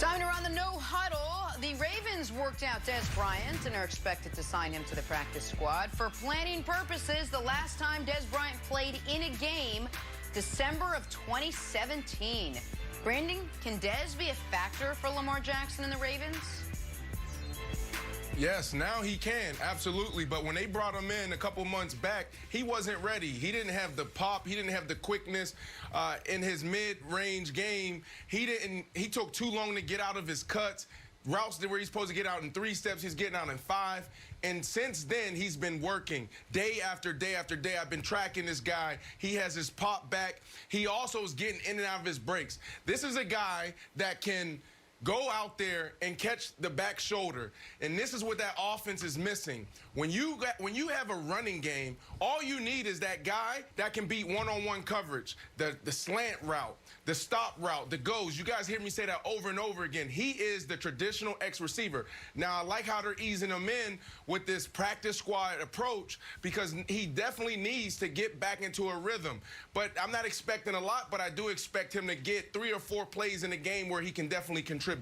Time to run the no huddle. The Ravens worked out Dez Bryant and are expected to sign him to the practice squad. For planning purposes, the last time Dez Bryant played in a game, December of 2017. Brandon, can Dez be a factor for Lamar Jackson and the Ravens? Yes, now he can, absolutely. But when they brought him in a couple months back, he wasn't ready. He didn't have the pop. He didn't have the quickness in his mid-range game. He took too long to get out of his cuts. Routes where he's supposed to get out in 3 steps, he's getting out in 5. And since then, he's been working day after day after day. I've been tracking this guy. He has his pop back. He also is getting in and out of his breaks. This is a guy that can go out there and catch the back shoulder. And this is what that offense is missing. When you have a running game, all you need is that guy that can beat one-on-one coverage, the slant route, the stop route, the goes. You guys hear me say that over and over again. He is the traditional X-receiver. Now, I like how they're easing him in with this practice squad approach because he definitely needs to get back into a rhythm. But I'm not expecting a lot, but I do expect him to get 3 or 4 plays in a game where he can definitely contribute.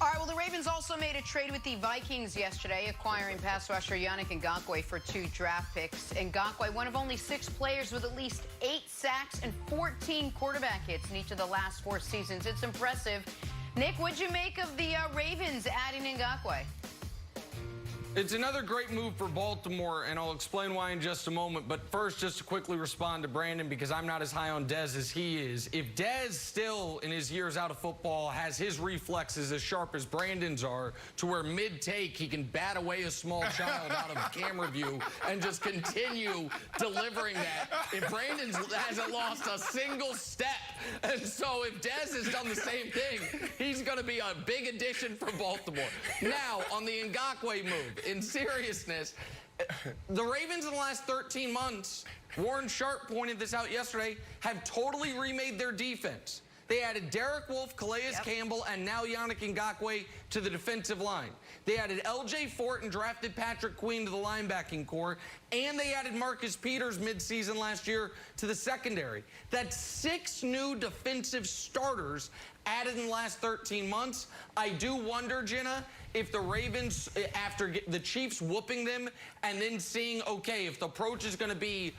All right, well, the Ravens also made a trade with the Vikings yesterday, acquiring pass rusher Yannick Ngahoue for 2 draft picks. Ngahoue, one of only 6 players with at least 8 sacks and 14 quarterback hits in each of the last 4 seasons. It's impressive. Nick, what'd you make of the Ravens adding Ngahoue? It's another great move for Baltimore, and I'll explain why in just a moment. But first, just to quickly respond to Brandon, because I'm not as high on Dez as he is. If Dez still, in his years out of football, has his reflexes as sharp as Brandon's are, to where mid-take he can bat away a small child out of camera view and just continue delivering that, if Brandon hasn't lost a single step. And so if Dez has done the same thing, he's going to be a big addition for Baltimore. Now, on the Ngahoue move, in seriousness, the Ravens in the last 13 months, Warren Sharp pointed this out yesterday, have totally remade their defense. They added Derek Wolfe, Calais Campbell, and now Yannick Ngahoue to the defensive line. They added L.J. Fort and drafted Patrick Queen to the linebacking core, and they added Marcus Peters midseason last year to the secondary. That's 6 new defensive starters added in the last 13 months. I do wonder, Jenna, if the Ravens, after the Chiefs whooping them and then seeing, okay, if the approach is going to be,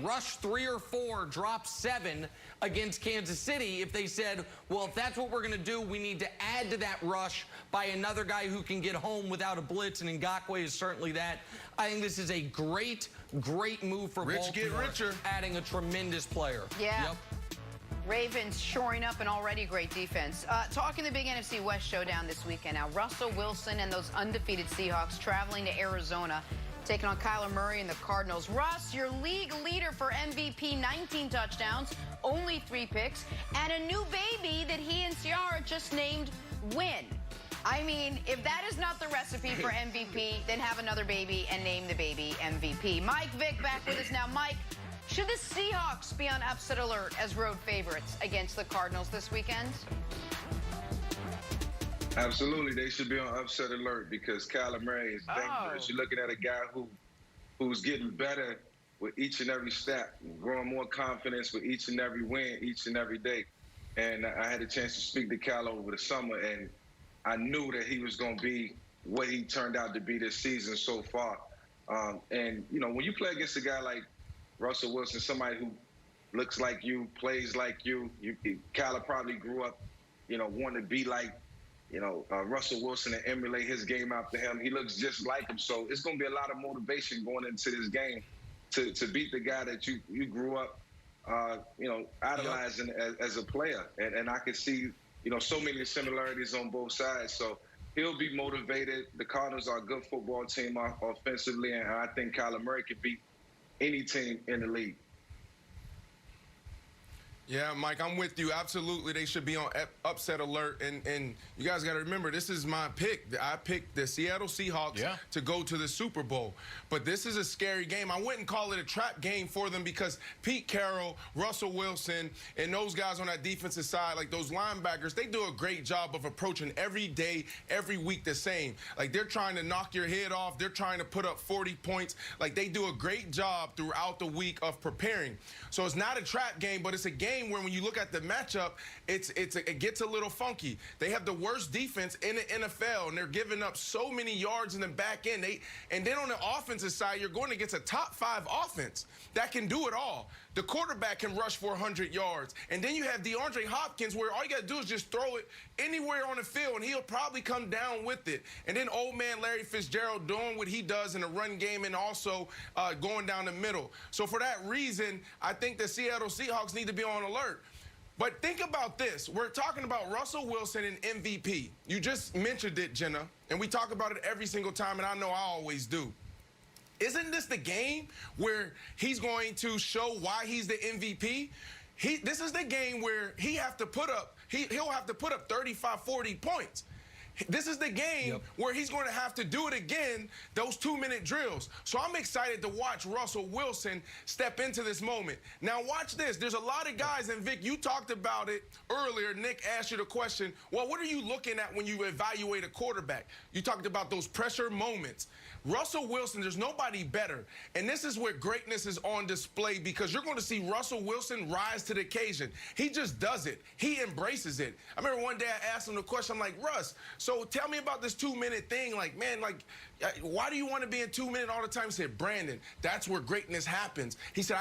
rush 3 or 4, drop 7 against Kansas City, if they said, well, if that's what we're going to do, we need to add to that rush by another guy who can get home without a blitz, and Ngahoue is certainly that. I think this is a great, great move for Baltimore, get richer, adding a tremendous player. Yeah. Yep. Ravens shoring up an already great defense. Talking the big NFC West showdown this weekend now. Russell Wilson and those undefeated Seahawks traveling to Arizona, taking on Kyler Murray and the Cardinals. Russ, your league leader for MVP, 19 touchdowns, only 3 picks, and a new baby that he and Ciara just named Win. I mean, if that is not the recipe for MVP, then have another baby and name the baby MVP. Mike Vick back with us now. Mike, should the Seahawks be on upset alert as road favorites against the Cardinals this weekend? Absolutely. They should be on upset alert because Kyler Murray is dangerous. You're looking at a guy who's getting better with each and every step, growing more confidence with each and every win, each and every day. And I had a chance to speak to Kyler over the summer, and I knew that he was going to be what he turned out to be this season so far. And, when you play against a guy like Russell Wilson, somebody who looks like you, plays like you, Kyler probably grew up, wanting to be like, Russell Wilson and emulate his game after him. He looks just like him. So it's going to be a lot of motivation going into this game to beat the guy that you grew up, idolizing as a player. And I could see, so many similarities on both sides. So he'll be motivated. The Cardinals are a good football team offensively, and I think Kyler Murray could beat any team in the league. Yeah, Mike, I'm with you. Absolutely, they should be on upset alert. And you guys got to remember, this is my pick. I picked the Seattle Seahawks to go to the Super Bowl. But this is a scary game. I wouldn't call it a trap game for them because Pete Carroll, Russell Wilson, and those guys on that defensive side, like those linebackers, they do a great job of approaching every day, every week the same. Like, they're trying to knock your head off. They're trying to put up 40 points. Like, they do a great job throughout the week of preparing. So it's not a trap game, but it's a game game where when you look at the matchup, it gets a little funky. They have the worst defense in the NFL, and they're giving up so many yards in the back end. And then on the offensive side, you're going against a top 5 offense that can do it all. The quarterback can rush for 100 yards. And then you have DeAndre Hopkins, where all you got to do is just throw it anywhere on the field, and he'll probably come down with it. And then old man Larry Fitzgerald doing what he does in the run game and also going down the middle. So for that reason, I think the Seattle Seahawks need to be on alert. But think about this. We're talking about Russell Wilson and MVP. You just mentioned it, Jenna, and we talk about it every single time, and I know I always do. Isn't this the game where he's going to show why he's the MVP? This is the game where he'll have to put up 35, 40 points. This is the game where he's going to have to do it again, those 2-minute drills. So I'm excited to watch Russell Wilson step into this moment. Now watch this. There's a lot of guys, and Vic, you talked about it earlier. Nick asked you the question, well, what are you looking at when you evaluate a quarterback? You talked about those pressure moments. Russell Wilson, there's nobody better. And this is where greatness is on display, because you're going to see Russell Wilson rise to the occasion. He just does it. He embraces it. I remember one day I asked him the question, I'm like, Russ, so tell me about this 2-minute thing. Like, man, like, why do you want to be in 2 minutes all the time? He said, Brandon, that's where greatness happens. He said,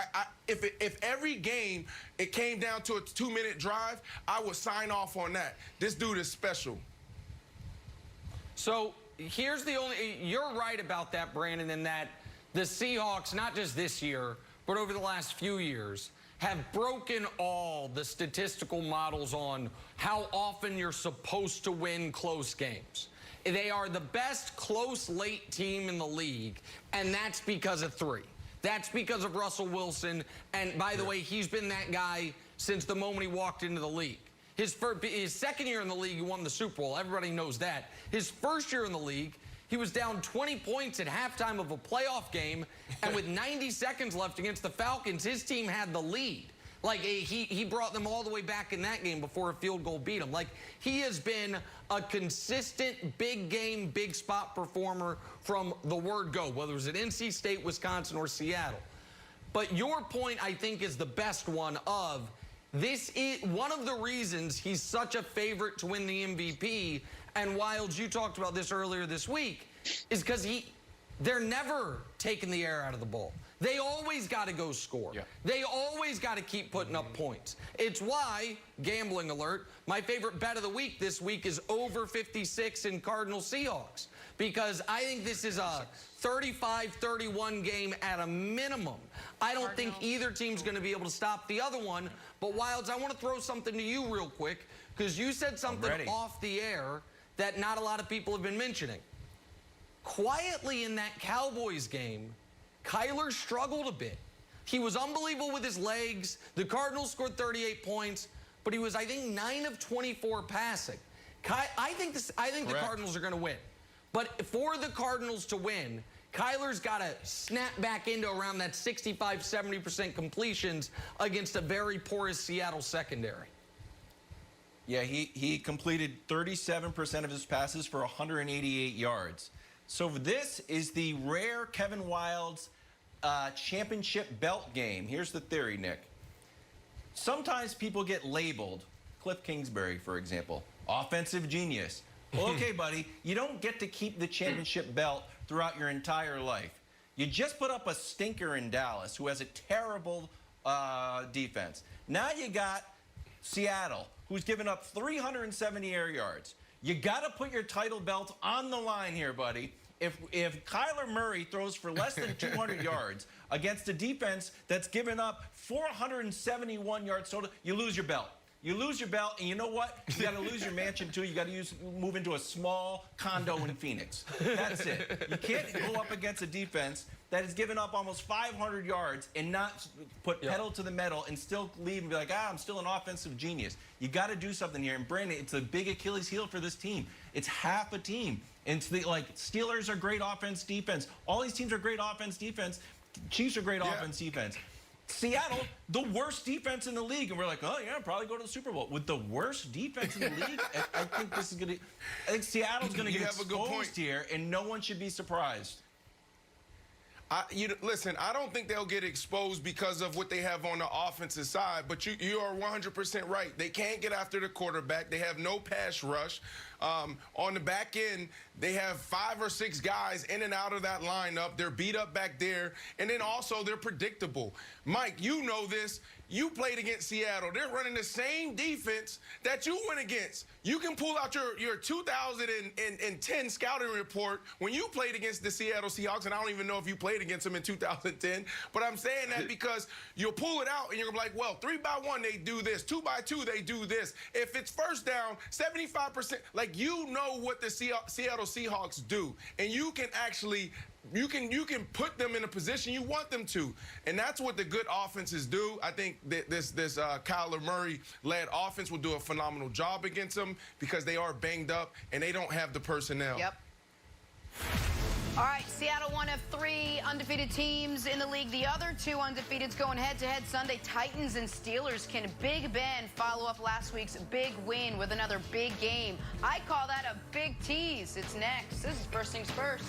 if every game it came down to a 2-minute drive, I would sign off on that. This dude is special. So here's the only, you're right about that, Brandon, in that the Seahawks, not just this year, but over the last few years, have broken all the statistical models on how often you're supposed to win close games. They are the best close late team in the league, and that's because of 3. That's because of Russell Wilson, and by the way, he's been that guy since the moment he walked into the league. His second year in the league, he won the Super Bowl. Everybody knows that. His first year in the league, he was down 20 points at halftime of a playoff game, and with 90 seconds left against the Falcons, his team had the lead. Like, he brought them all the way back in that game before a field goal beat him. Like, he has been a consistent big game, big spot performer from the word go, whether it was at NC State, Wisconsin, or Seattle. But your point, I think, is the best one of this is one of the reasons he's such a favorite to win the MVP. And Wilds, you talked about this earlier this week, is because they're never taking the air out of the ball. They always got to go score. Yeah. They always got to keep putting up points. It's why, gambling alert, my favorite bet of the week this week is over 56 in Cardinals Seahawks, because I think this is a 35-31 game at a minimum. I don't think either team's going to be able to stop the other one. But Wilds, I want to throw something to you real quick, because you said something off the air that not a lot of people have been mentioning. Quietly in that Cowboys game, Kyler struggled a bit. He was unbelievable with his legs. The Cardinals scored 38 points, but he was, I think, 9 of 24 passing. I think the Cardinals are going to win. But for the Cardinals to win, Kyler's got to snap back into around that 65-70% completions against a very porous Seattle secondary. Yeah, he completed 37% of his passes for 188 yards. So this is the rare Kevin Wildes championship belt game. Here's the theory, Nick. Sometimes people get labeled, Cliff Kingsbury, for example, offensive genius. Well, okay, buddy, you don't get to keep the championship belt throughout your entire life. You just put up a stinker in Dallas, who has a terrible defense. Now you got Seattle, who's given up 370 air yards. You got to put your title belt on the line here, buddy. If Kyler Murray throws for less than 200 yards against a defense that's given up 471 yards total, you lose your belt. You lose your belt, and you know what? You got to lose your mansion, too. You got to move into a small condo in Phoenix. That's it. You can't go up against a defense that has given up almost 500 yards and not put pedal to the metal and still leave and be like, I'm still an offensive genius. You got to do something here. And Brandon, it's a big Achilles heel for this team. It's half a team. And it's like Steelers are great offense, defense. All these teams are great offense, defense. Chiefs are great offense, defense. Seattle, the worst defense in the league, and we're like, oh yeah, probably go to the Super Bowl with the worst defense in the league. I think this is gonna. I think Seattle's gonna get exposed here, and no one should be surprised. Listen, I don't think they'll get exposed because of what they have on the offensive side, but you are 100% right. They can't get after the quarterback. They have no pass rush. On the back end, they have 5 or 6 guys in and out of that lineup. They're beat up back there, and then also they're predictable. Mike, you know this. You played against Seattle. They're running the same defense that you went against. You can pull out your 2010 scouting report when you played against the Seattle Seahawks, and I don't even know if you played against them in 2010, but I'm saying that because you'll pull it out and you're like, well, 3-by-1, they do this. 2-by-2, they do this. If it's first down, 75%, like, you know what the Seattle Seahawks do, and you can actually you can put them in a position you want them to, and that's what the good offenses do. I think that this Kyler Murray-led offense will do a phenomenal job against them because they are banged up and they don't have the personnel. Yep. All right, Seattle, one of 3 undefeated teams in the league. The other 2 undefeateds going head-to-head Sunday. Titans and Steelers. Can Big Ben follow up last week's big win with another big game? I call that a big tease. It's next. This is First Things First.